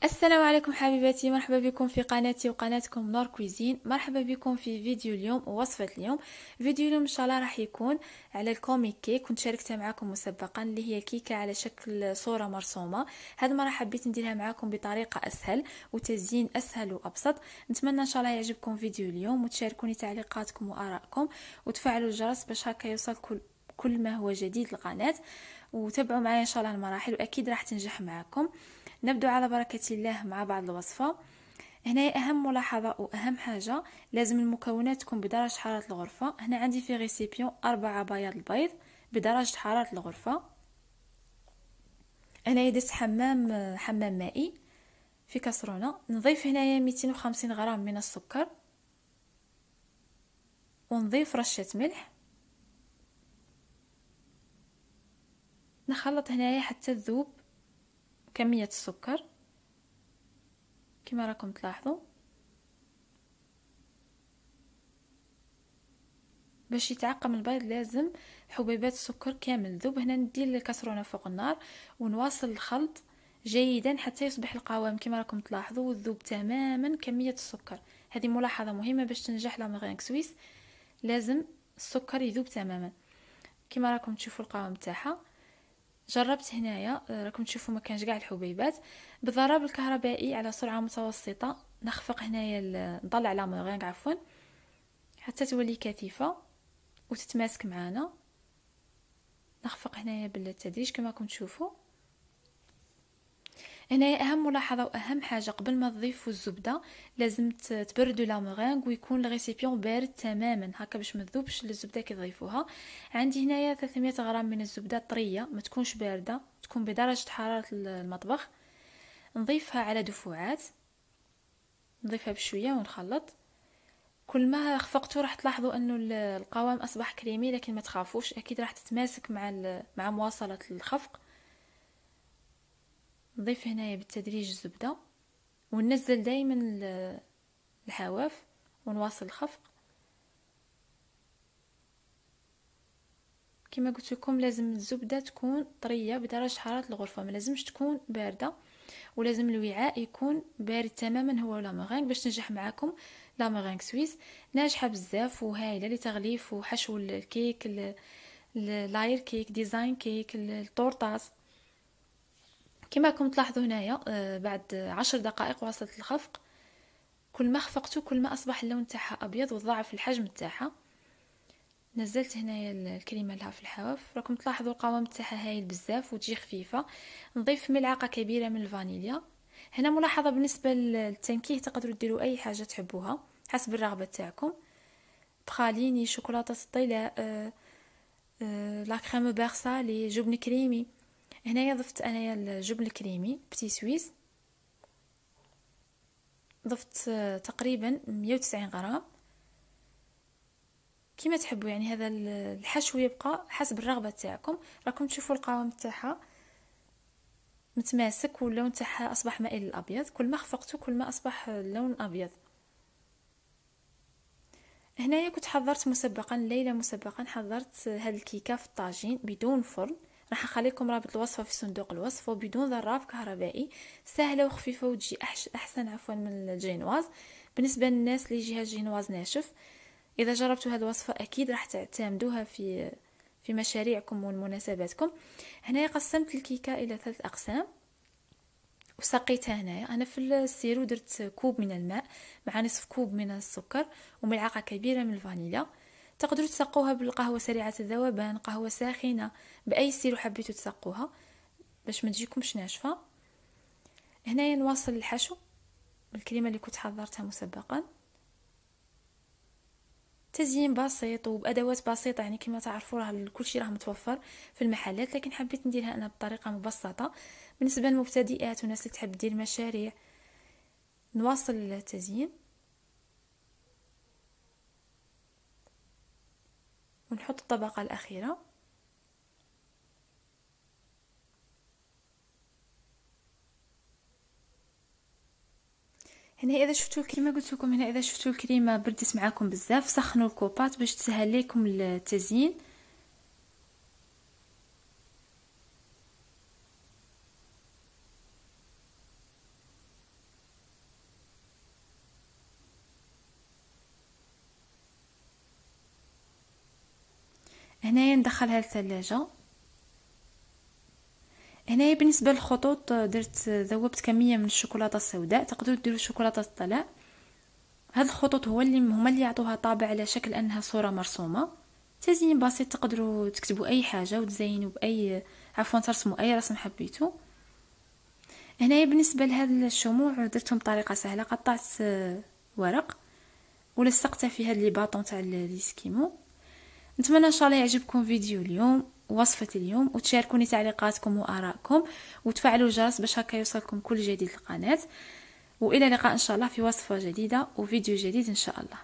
السلام عليكم حبيباتي، مرحبا بكم في قناتي وقناتكم نور كويزين. مرحبا بكم في فيديو اليوم ووصفة اليوم. فيديو اليوم ان شاء الله راح يكون على الكوميك كيك. كنت شاركتها معكم مسبقا، اللي هي كيكة على شكل صورة مرسومة. هذا المرة حبيت نديرها معكم بطريقة اسهل وتزيين اسهل وابسط. نتمنى ان شاء الله يعجبكم فيديو اليوم، وتشاركوني تعليقاتكم وارائكم، وتفعلوا الجرس باش هكا يوصل كل ما هو جديد للقناة. وتابعوا معايا ان شاء الله المراحل، واكيد راح تنجح معكم. نبدأ على بركة الله مع بعض الوصفة. هنا أهم ملاحظة وأهم حاجة، لازم المكونات تكون بدرجة حرارة الغرفة. هنا عندي في غيسيبيون 4 بياض البيض بدرجة حرارة الغرفة. هنا درت حمام مائي في كسرونة. نضيف هنايا 250 غرام من السكر، ونضيف رشة ملح. نخلط هنايا حتى تذوب كمية السكر كما راكم تلاحظوا. باش يتعقم البيض لازم حبيبات السكر كامل ذوب. هنا ندير الكسرونه فوق النار ونواصل الخلط جيدا حتى يصبح القوام كما راكم تلاحظوا وذوب تماما كميه السكر. هذه ملاحظه مهمه باش تنجح لا ميغرينغ سويس، لازم السكر يذوب تماما. كما راكم تشوفوا القوام تاعها. جربت هنايا راكم تشوفوا ما كانش كاع الحبيبات. بالضرب الكهربائي على سرعه متوسطه نخفق هنايا نطلع لا ميغرينغ عفوا حتى تولي كثيفه وتتماسك معانا. نخفق هنايا بالتدريج كما راكم تشوفوا. هنايا اهم ملاحظه واهم حاجه، قبل ما تضيفوا الزبده لازم تبردوا لا ميغرينغ ويكون الريسيبيون بارد تماما هكا باش ما تذوبش الزبده كي تضيفوها. عندي هنايا 300 غرام من الزبده طريه، ما تكونش بارده، تكون بدرجه حراره المطبخ. نضيفها على دفعات، نضيفها بشويه ونخلط. كل ما خفقتوا راح تلاحظوا انه القوام اصبح كريمي، لكن ما تخافوش اكيد راح تتماسك مع مواصله الخفق. نضيف هنايا بالتدريج الزبده وننزل دائما الحواف ونواصل الخفق. كما قلت لكم لازم الزبده تكون طريه بدرجه حراره الغرفه، ما لازمش تكون بارده، ولازم الوعاء يكون بارد تماما هو لا ميغرينغ باش تنجح معكم لا ميغرينغ سويس. ناجحه بزاف وهايله لتغليف وحشو الكيك، اللاير كيك، ديزاين كيك، الطورطات. كما راكم تلاحظوا هنايا بعد 10 دقائق واصلت الخفق. كل ما خفقتوا كل ما اصبح اللون تاعها ابيض وضاعف الحجم تاعها. نزلت هنايا الكريمه لها في الحواف. راكم تلاحظوا القوام تاعها هايل بزاف وتجي خفيفه. نضيف ملعقه كبيره من الفانيليا. هنا ملاحظه بالنسبه للتنكيه، تقدروا ديروا اي حاجه تحبوها حسب الرغبه تاعكم، بخاليني، شوكولاته الطيله، لا كريم بيغ سالي، جبن كريمي. هنايا ضفت انايا الجبن الكريمي بتي سويس، ضفت تقريبا 190 غرام كما تحبوا، يعني هذا الحشو يبقى حسب الرغبه تاعكم. راكم تشوفوا القوام تاعها متماسك واللون تاعها اصبح مائل للابيض. كل ما خفقته كل ما اصبح اللون ابيض. هنايا كنت حضرت مسبقا ليله مسبقا حضرت هذه الكيكه في الطاجين بدون فرن. راح اخليكم رابط الوصفه في صندوق الوصف، وبدون ذراب كهربائي، سهله وخفيفه وتجي احسن عفوا من الجينواز بالنسبه للناس اللي يجيها الجينواز ناشف. اذا جربتوا هذه الوصفه اكيد راح تعتمدوها في مشاريعكم ومناسباتكم. هنا قسمت الكيكه الى 3 اقسام وسقيتها. هنايا انا في السيرو درت كوب من الماء مع نصف كوب من السكر وملعقه كبيره من الفانيليا. تقدروا تسقوها بالقهوه سريعه الذوبان، قهوه ساخنه، باي سيرو حبيتوا تسقوها باش ما تجيكمش ناشفه. هنايا نواصل الحشو بالكريمه اللي كنت حضرتها مسبقا. تزيين بسيط وبادوات بسيطه، يعني كما تعرفوا راه كل شيء راه متوفر في المحلات، لكن حبيت نديرها انا بطريقه مبسطه بالنسبه للمبتدئات والناس اللي تحب دير مشاريع. نواصل التزيين ونحط الطبقه الاخيره. هنا اذا شفتوا كما قلت لكم، هنا اذا شفتوا الكريمه بردت معاكم بزاف، سخنوا الكوبات باش تسهل لكم التزيين. هنايا ندخلها للثلاجة. هنايا بالنسبه للخطوط ذوبت كميه من الشوكولاته السوداء، تقدروا ديروا شوكولاته الطلاء. هاد الخطوط هما اللي يعطوها طابع على شكل انها صوره مرسومه. تزيين بسيط، تقدروا تكتبوا اي حاجه وتزينوا باي ترسموا اي رسم حبيتو. هنايا بالنسبه لهاد الشموع درتهم بطريقه سهله، قطعت ورق ولصقته في هاد لي باطون تاع الاسكيمو. نتمنى ان شاء الله يعجبكم فيديو اليوم وصفة اليوم، وتشاركوني تعليقاتكم وآرائكم، وتفعلوا الجرس باش هكا يوصلكم كل جديد القناة. وإلى اللقاء إن شاء الله في وصفة جديدة وفيديو جديد إن شاء الله.